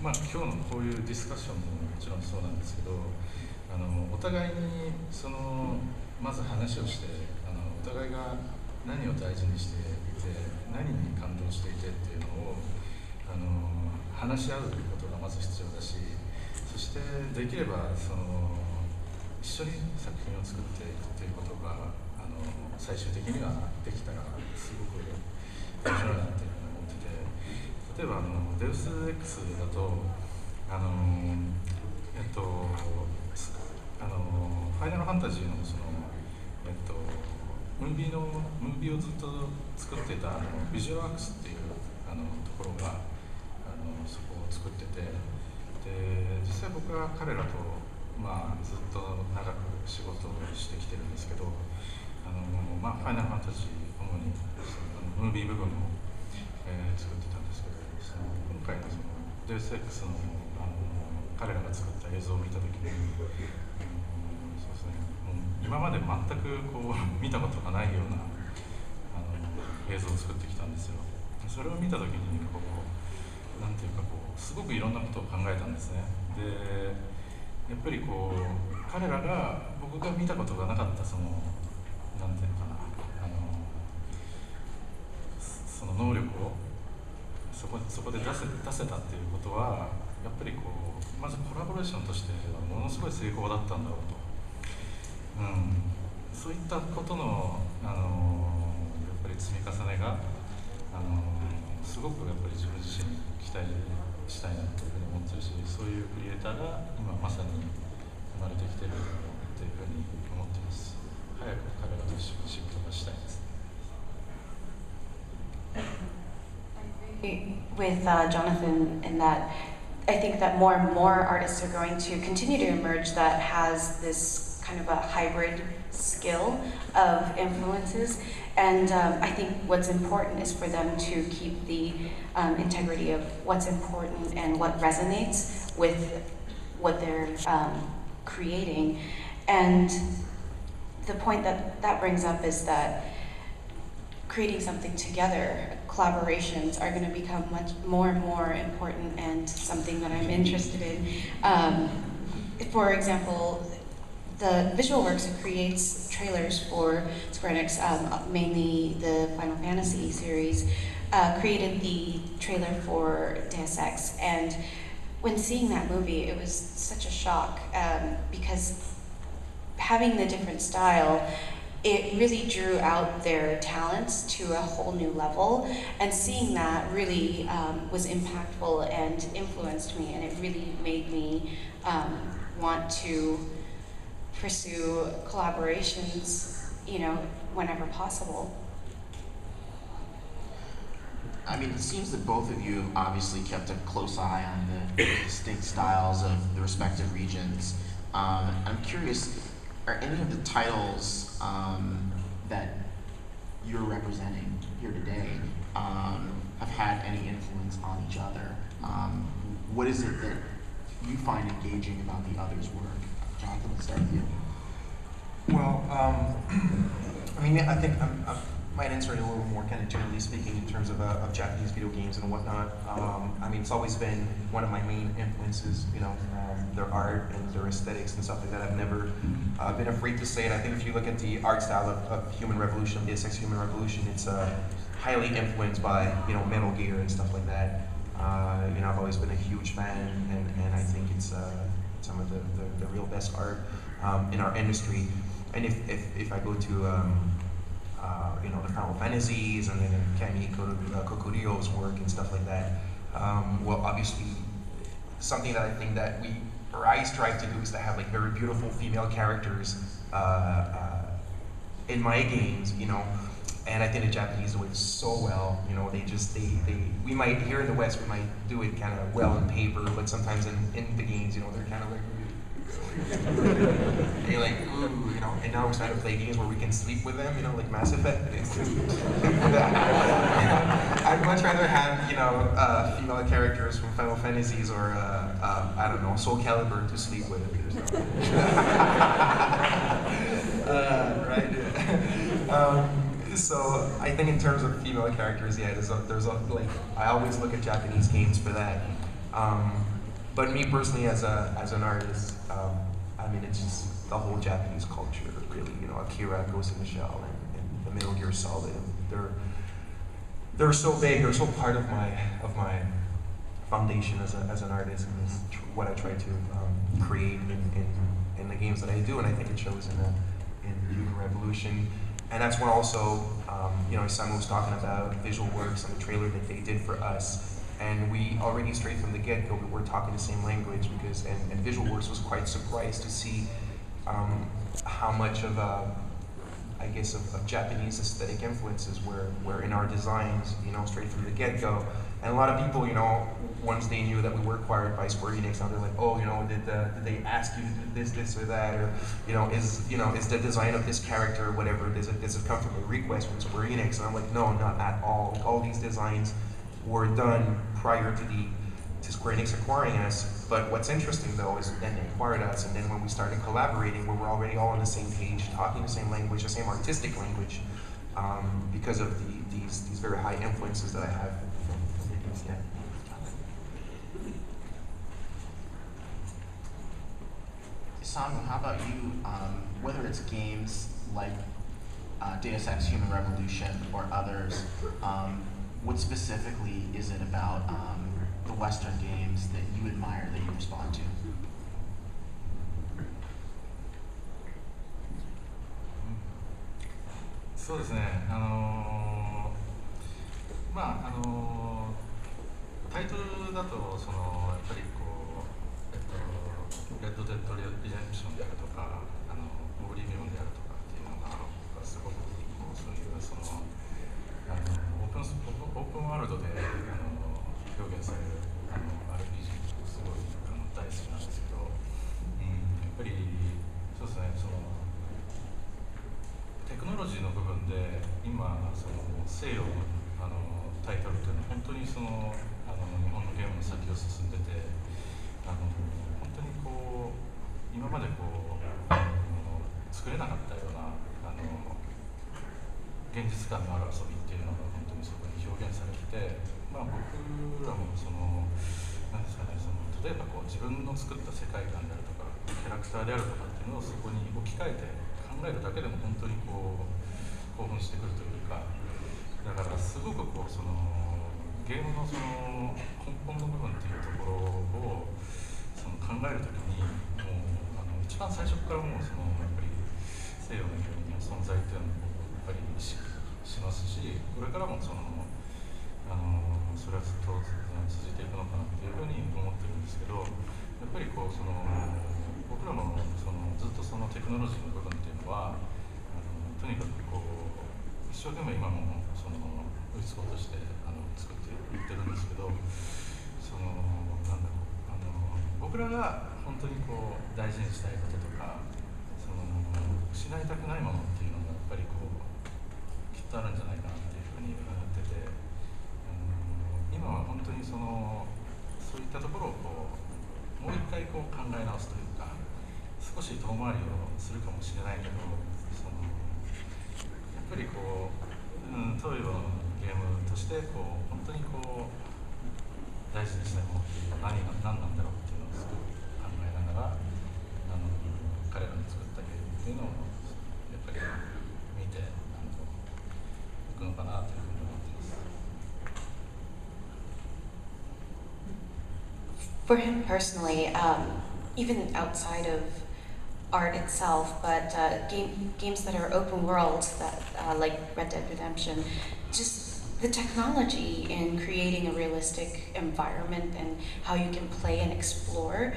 まあ、今日のこういうディスカッションももちろんそうなんですけど、お互いにまず話をして、お互いが何を大事にしていて、何に感動していてっていうのを話し合うことがまず必要だし、そしてできれば一緒に作品を作っていくっていうことが最終的にはできたらすごく面白いなっていうふうに思ってて、例えばデウス X だとファイナルファンタジーのムービーをずっと作ってたビジュアルワークスっていうところがそこを作ってて、で実際僕は彼らと、ずっと長く仕事をしてきてるんですけど、ファイナルファンタジー主にムービー部分を、作ってたんですけど、今回のデウス X の彼らが作った映像を見たときに、そうですね、もう今まで全く見たことがないような映像を作ってきたんですよ。それを見たときになんていうかすごくいろんなことを考えたんですね。でやっぱり彼らが僕が見たことがなかったなんていうのかなその能力をそこで出せたっていうことはやっぱりまずコラボレーションとしてはものすごい成功だったんだろうと、そういったことのやっぱり積み重ねがすごくやっぱり自分自身に期待したいなというふうに思ってるし、そういうクリエイターが今まさに生まれてきてるというふうに思っています。早く彼らと一緒に仕事がしたいです。With Jonathan in that I think that more and more artists are going to continue to emerge that has this kind of a hybrid skill of influences, and I think what's important is for them to keep the integrity of what's important and what resonates with what they're creating. And the point that brings up is that creating something together, collaborations are going to become much more and more important and something that I'm interested in. For example, the Visual Works, who creates trailers for Square Enix, mainly the Final Fantasy series, created the trailer for Deus Ex, and when seeing that movie, it was such a shock because having the different style, it really drew out their talents to a whole new level, and seeing that really was impactful and influenced me, and it really made me want to pursue collaborations, whenever possible. I mean, it seems that both of you obviously kept a close eye on the distinct styles of the respective regions. I'm curious, are any of the titles that you're representing here today have had any influence on each other? What is it that you find engaging about the other's work? Jonathan, let's start with you. Well, I mean, I think I might answer it a little more kind of generally speaking in terms of Japanese video games and whatnot. I mean, it's always been one of my main influences, their art and their aesthetics and stuff like that. I've never been afraid to say it. I think if you look at the art style of Human Revolution, Deus Ex Human Revolution, it's highly influenced by, Metal Gear and stuff like that. I've always been a huge fan, and I think it's some of the real best art in our industry. And if I go to the Final Fantasies and then Kami Kokurio's work and stuff like that, well, obviously something that I think that I strive to do is to have like very beautiful female characters in my games, and I think the Japanese do it so well. We might, here in the West, we might do it kind of well on paper, but sometimes in the games, they're kind of like, they're like, ooh, and now we're starting to play games where we can sleep with them, like Mass Effect. I'd much rather have, female characters from Final Fantasies or, I don't know, Soul Calibur to sleep with. Right? So I think in terms of female characters, yeah, there's like, I always look at Japanese games for that. But me personally, as an artist, I mean, it's just the whole Japanese culture, really. You know, Akira, Ghost in the Shell, and the Metal Gear Solid. They're so big. They're so part of my foundation as an artist, and is what I try to create in the games that I do, and I think it shows in Human Revolution. And that's when also, you know, Simon was talking about visual works and the trailer that they did for us. And we already straight from the get-go, we were talking the same language because, and Visual Works was quite surprised to see how much of I guess of Japanese aesthetic influences were in our designs, you know, straight from the get-go. And a lot of people, you know, once they knew that we were acquired by Square Enix, now they're like, oh, you know, did they ask you to do this or that, or you know, is the design of this character or whatever, does it come from a request from Square Enix? And I'm like, no, not at all. All these designs were done prior to Square Enix acquiring us. But what's interesting though is then they acquired us, and then when we started collaborating, we were already all on the same page, talking the same language, the same artistic language, because of these very high influences that I have from the games. Yeah. Samu, how about you? Whether it's games like Deus Ex Human Revolution or others, what specifically is it about the Western games that you admire, that you respond to? そうですね、まあタイトルだとそのやっぱりこう、レッド・デッド・リデンプションであるとかオブリビオンであるとかっていうのがすごくこうそういうそのオープンワールドで表現されるRPG ってすごい大好きなんですけど、やっぱりそうですね、そのテクノロジーの部分で今その西洋のタイトルっていうのは本当にその日本のゲームの先を進んでて本当にこう今までこう作れなかったような現実感のある遊びっていうのが本当にそこに表現されてて、まあ、僕らもそのなんですかね、その例えばこう自分の作った世界観であるとかキャラクターであるとかっていうのをそこに置き換えて考えるだけでも本当にこう興奮してくるというか、だからすごくこうそのゲームのその根本の部分っていうところをその考えるときにもう一番最初からもうそのやっぱり西洋のゲームの存在っていうのをやっぱり意識しますし、これからもそのそれはずっと続いていくのかなっていうふうに思ってるんですけど、やっぱりこうその僕らもそのずっとそのテクノロジーの部分っていうのはとにかくこう一生懸命今もその追いつこうとして作っていってるんですけど、そのなんだろう僕らが本当にこう大事にしたいこととかその失いたくないものっていうのがやっぱりこうきっとあるんじゃないかなっていうふうに思ってて、今は本当にそのそういったところをこうもう一回こう考え直すというか、少し遠回りをするかもしれないけど、そのやっぱりこう、東洋のゲームとしてこう本当にこう大事にしたいものっていうのは何なんだろうっていうのをすごく考えながら彼らの作ったゲームっていうのをやっぱり見ていくのかなというふうに思ってます。For him personally, even outside of art itself, but games that are open world, that like Red Dead Redemption, just the technology in creating a realistic environment and how you can play and explore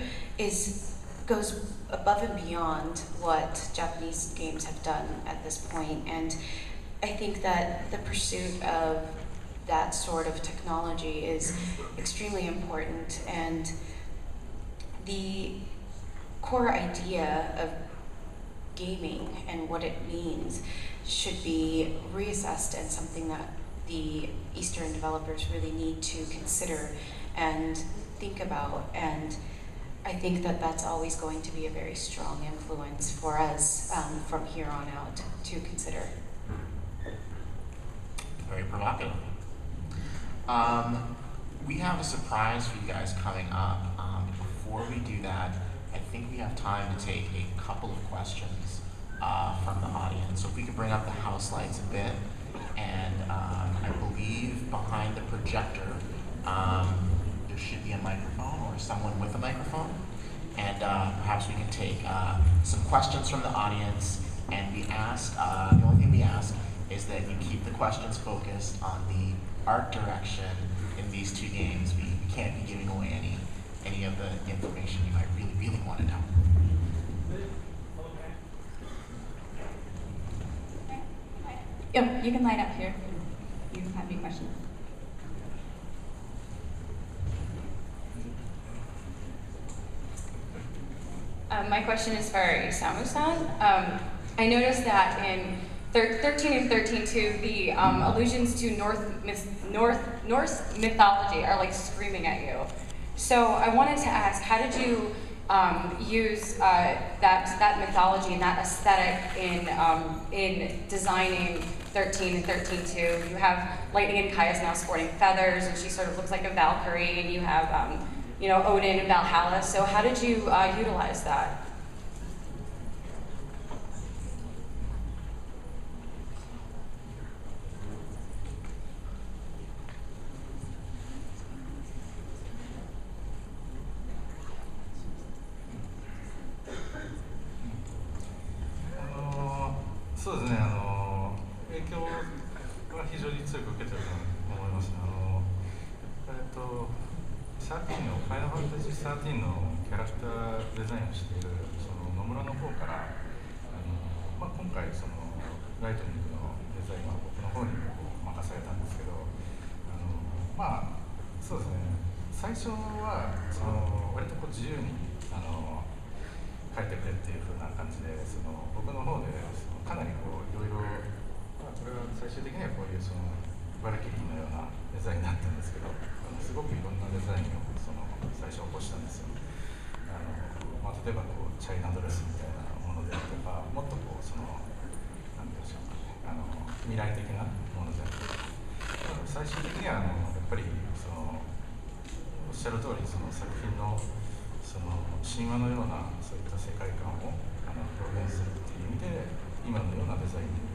goes above and beyond what Japanese games have done at this point. And I think that the pursuit of that sort of technology is extremely important, and the core idea of gaming and what it means should be reassessed and something that the Eastern developers really need to consider and think about. And I think that that's always going to be a very strong influence for us from here on out to consider. Very provocative. we have a surprise for you guys coming up. Before we do that, I think we have time to take a couple of questions from the audience. So if we could bring up the house lights a bit, and I believe behind the projector there should be a microphone or someone with a microphone, and perhaps we can take some questions from the audience. And we ask, the only thing we ask is that you keep the questions focused on the art direction in these two games. We can't be giving away any of the information you might really want to know. Yep, you can line up here if you have any questions. My question is for Isamu-san. I noticed that in 13 and 13-2, the allusions to Norse mythology are like screaming at you. So I wanted to ask, how did you use that mythology and that aesthetic in designing 13 and 13-2? You have Lightning and Kaya's now sporting feathers, and she sort of looks like a Valkyrie, and you have Odin and Valhalla. So how did you utilize that?そうですね、影響は非常に強く受けてると思いますね。13の、ファイナルファンタジー13のキャラクターデザインをしているその野村の方から、今回そのライトニングのデザインは僕の方に任されたんですけど、そうですね、最初はその割とこう自由に書いてくれっていう風な感じで、その僕の方でかなりこういろいろ、これは最終的にはこういうそのバルキリーのようなデザインになったんですけど、すごくいろんなデザインを最初起こしたんですよ。例えばこうチャイナドレスみたいなものであるとか、もっとこうなんていうんでしょうかね、未来的なものであるとか、最終的にはやっぱりおっしゃる通りその作品の神話のようなそういった世界観を表現するっていう意味で今のようなデザインに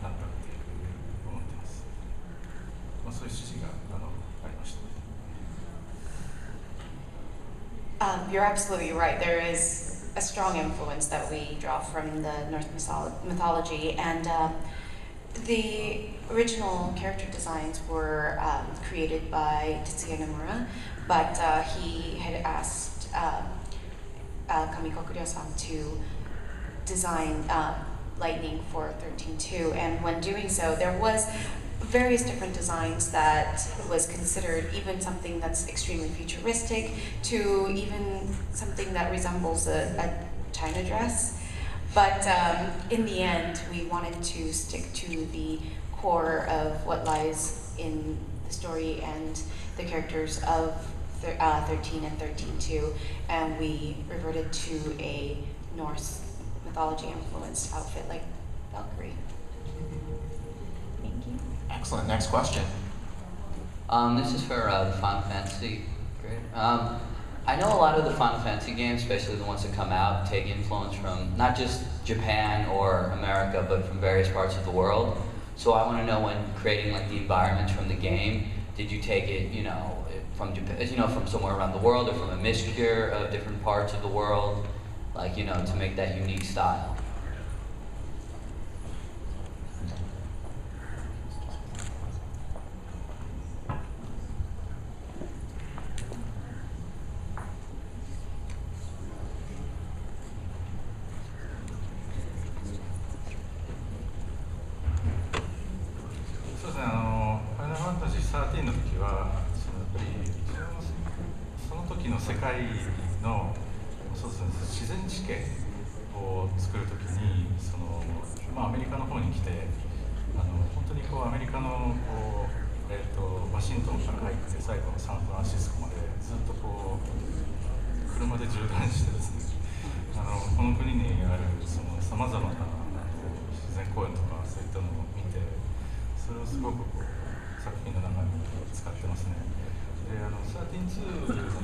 なったっていうふうに思ってます。そういう指示がありました。You're absolutely right. There is a strong influence that we draw from the Norse mythology, and the original character designs were created by Tetsuya Nomura, but he had asked Kamiko Kuryo-san to design Lightning for 13-2, and when doing so, there was various different designs that was considered even something that's extremely futuristic to even something that resembles a China dress. But in the end, we wanted to stick to the core of what lies in the story and the characters of 13 and 13-2, and we reverted to a Norse mythology-influenced outfit like Valkyrie. Thank you. Excellent. Next question. This is for the Final Fantasy grid. I know a lot of the Final Fantasy games, especially the ones that come out, take influence from not just Japan or America, but from various parts of the world. So I want to know, when creating like the environments from the game, did you take it, from Japan, from somewhere around the world, or from a mixture of different parts of the world, like to make that unique style?13の時はやっぱりその時の世界の自然地形を作る時にアメリカの方に来て本当にアメリカのワシントンから入って最後のサンフランシスコまでずっと車で縦断してですねこの国にあるさまざまな自然公園とかそういったのを見てそれをすごく作品の中に使ってますね。で13-2の